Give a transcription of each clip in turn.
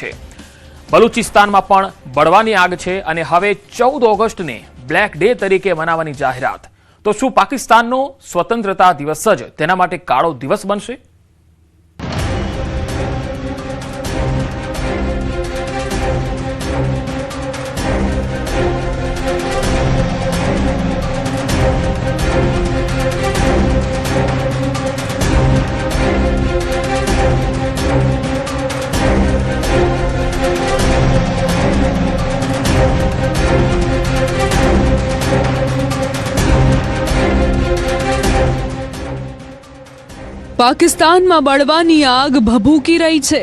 છે। બલુચિસ્તાનમાં પણ બળવાની આગ છે અને હવે 14 ઓગસ્ટને બ્લેક ડે તરીકે મનાવવાની જાહેરાત। તો શું પાકિસ્તાનનો સ્વતંત્રતા દિવસ જ તેના માટે કાળો દિવસ બનશે? પાકિસ્તાનમાં બળવાની આગ ભભૂકી રહી છે।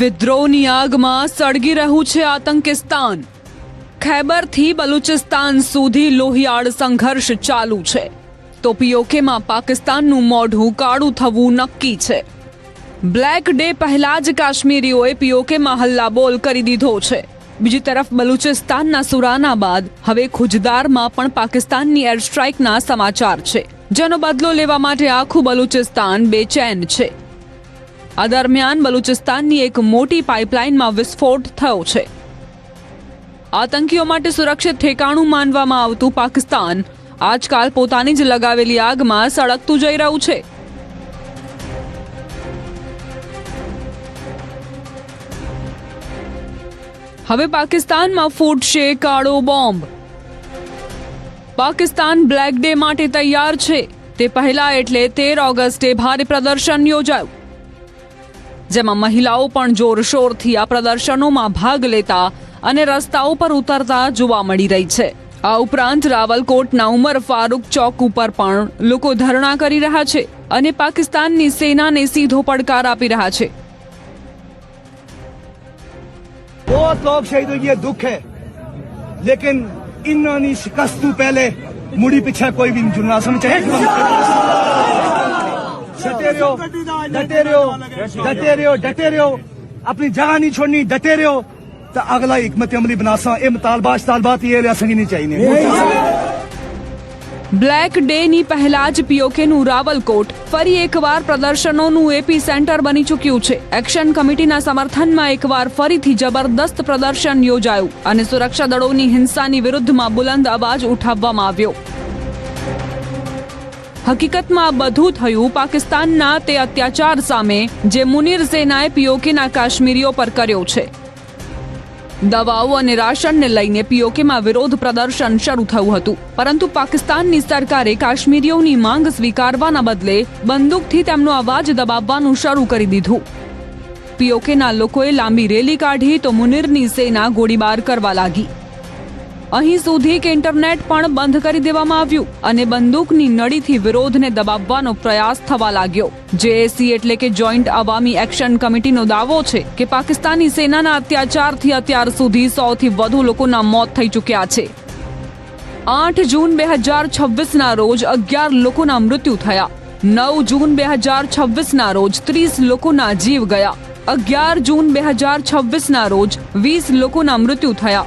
વિદ્રોહની આગમાં સળગી રહ્યું છે આતંકિસ્તાન। ખૈબરથી બલુચિસ્તાન સુધી લોહિયાળ સંઘર્ષ ચાલુ છે તો પીઓકેમાં પાકિસ્તાનનું મોઢું કાળું થવું નક્કી છે। બ્લેક ડે પહેલા જ કાશ્મીરીઓએ પીઓકેમાં હલ્લાબોલ કરી દીધો છે। બીજી તરફ બલુચિસ્તાનના સુરાના બાદ હવે ખુજદારમાં પણ પાકિસ્તાનની એર સ્ટ્રાઇકના સમાચાર છે, જેનો બદલો લેવા માટે આખું બલુચિસ્તાન બેચેન છે। આ દરમિયાન બલુચિસ્તાનની એક મોટી પાઇપલાઇનમાં વિસ્ફોટ થયો છે। આતંકીઓ માટે સુરક્ષિત ઠેકાણું માનવામાં આવતું પાકિસ્તાન આજકાલ પોતાની જ લગાવેલી આગમાં સળગતું જઈ રહ્યું છે। હવે પાકિસ્તાનમાં ફૂટશે કાળો બોમ્બ। પાકિસ્તાન બ્લેક ડે માટે તૈયાર છે। તે પહેલા એટલે 13 ઓગસ્ટે ભારે પ્રદર્શન યોજાયું, જેમાં મહિલાઓ પણ જોરશોરથી આ પ્રદર્શનોમાં ભાગ લેતા અને રસ્તાઓ પર ઉતરતા જોવા મળી રહી છે। આ ઉપરાંત રાવલકોટના ઉમર ફારૂક ચોક ઉપર પણ લોકો ધરણા કરી રહ્યા છે અને પાકિસ્તાનની સેનાને સીધો પડકાર આપી રહ્યા છે। बहुत लोग शहीद हुए, ये दुख है, लेकिन इन्होंने शिकस्त तू पहले मुड़ी पीछे कोई भी नहीं जुड़ना। समझ डटे रहो, अपनी जगह नहीं छोड़नी, डटे रहो तो अगला हिकमत अमली बनासा। ये मुतालबात ये नहीं चाहिए। બ્લેક ડેની પહેલા જ પીઓકેનું રાવલકોટ ફરી એકવાર પ્રદર્શનોનું એપી સેન્ટર બની ચૂક્યું છે। એક્શન કમિટીના સમર્થનમાં એકવાર ફરીથી જબરદસ્ત પ્રદર્શન યોજાયું અને સુરક્ષા દળોની હિંસાની વિરુદ્ધમાં બુલંદ અવાજ ઉઠાવવામાં આવ્યો। હકીકતમાં આ બધું થયું પાકિસ્તાનના તે અત્યાચાર સામે જે મુનીર સેનાએ પીઓકેના કાશ્મીરીઓ પર કર્યો છે। દવાઓ અને રાશનને લઈને પીઓકેમાં વિરોધ પ્રદર્શન શરૂ થયું હતું, પરંતુ પાકિસ્તાનની સરકારે કાશ્મીરીઓની માંગ સ્વીકારવાના બદલે બંદૂકથી તેમનો અવાજ દબાવવાનું શરૂ કરી દીધું। પીઓકેના લોકોએ લાંબી રેલી કાઢી તો મુનીરની સેના ગોળીબાર કરવા લાગી। અહીં સુધી કે ઇન્ટરનેટ પણ બંધ કરી દેવામાં આવ્યું અને બંદૂકની નળીથી વિરોધને દબાવવાનો પ્રયાસ થવા લાગ્યો। જેએસી એટલે કે જોઈન્ટ અવામી એક્શન કમિટીનો દાવો છે કે પાકિસ્તાની સેનાના અત્યાચારથી અત્યાર સુધી 100થી વધુ લોકોના મોત થઈ ચૂક્યા છે। 8 જૂન 2026ના રોજ 11 લોકોના મૃત્યુ થયા। 9 જૂન 2026ના રોજ 30 લોકોના જીવ ગયા। 11 જૂન 2026ના રોજ 20 લોકોના મૃત્યુ થયા।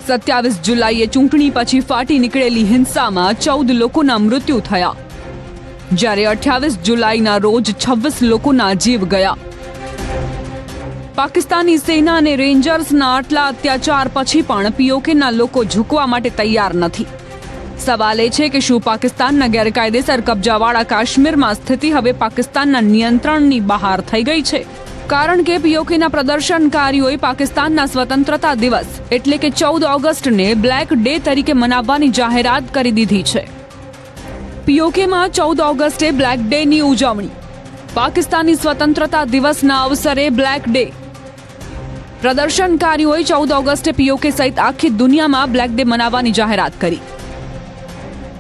27 જુલાઈએ ચૂંટણી પછી ફાટી નીકળેલી હિંસામાં 14 લોકોના મૃત્યુ થયા, જ્યારે 28 જુલાઈના રોજ 26 લોકોના જીવ ગયા। પાકિસ્તાની સેના અને રેન્જર્સના આટલા અત્યાચાર પછી પણ પીઓકેના લોકો ઝૂકવા માટે તૈયાર નથી। સવાલ એ છે કે શું પાકિસ્તાનના ગેરકાયદેસર કબજાવાળા કાશ્મીરમાં સ્થિતિ હવે પાકિસ્તાનના નિયંત્રણની બહાર થઈ ગઈ છે? કારણ કે પીઓકેના પ્રદર્શનકારીઓએ પાકિસ્તાનના સ્વતંત્રતા દિવસ એટલે કે 14 ઓગસ્ટને બ્લેક ડે તરીકે મનાવવાની જાહેરાત કરી દીધી છે। પીઓકેમાં 14 ઓગસ્ટે બ્લેક ડેની ઉજવણી, પાકિસ્તાની સ્વતંત્રતા દિવસના અવસરે બ્લેક ડે। પ્રદર્શનકારીઓએ 14 ઓગસ્ટે પીઓકે સહિત આખી દુનિયામાં બ્લેક ડે મનાવવાની જાહેરાત કરી।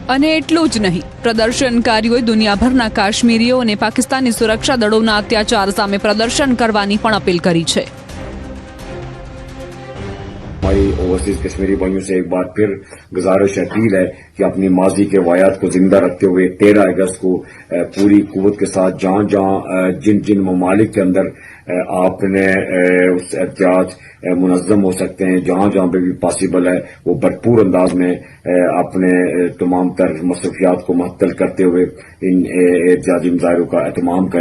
અને એટલું જ નહીં, પ્રદર્શનકારીઓએ દુનિયાભરના કાશ્મીરીઓ અને પાકિસ્તાની સુરક્ષા દળોના અત્યાચાર સામે પ્રદર્શન કરવાની પણ અપીલ કરી છે। हमारी ओवरसीज कश्मीरी भाइयों से एक बार फिर गुजारिश अपील है कि अपनी माजी के वायात को जिंदा रखते हुए 13 अगस्त को पूरी कुव्वत के साथ जहां जिन जिन ममालिक के अंदर आपने उस एहतियात मुनज़्ज़म हो सकते हैं, जहां जहां पे भी पॉसिबल है वो भरपूर अंदाज में अपने तमाम तर मसरूफियात को मुअत्तल करते हुए इन एहतियाती मुजाहिरों का एहतमाम करें।